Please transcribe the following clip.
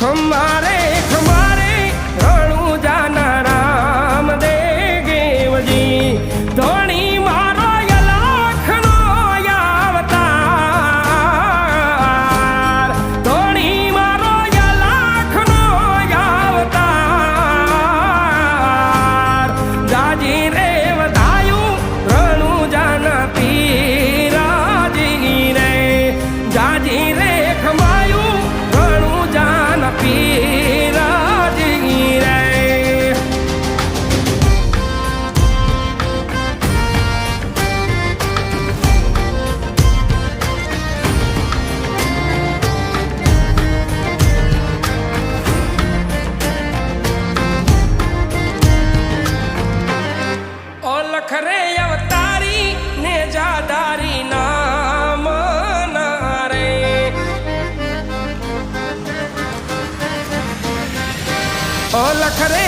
खमारे खमारे रणु जाना राम दे गेवजी धोनी मारो यलाखनो यावतार धोनी मारो यलाखनो यावतार जाजी रे वधायु रणु जाना पीराजी रे जाजी रे खमायु रणु जाना पीराजी रे ओ लखरे अवतारी ने जादारी नाम नारे ओ लखरे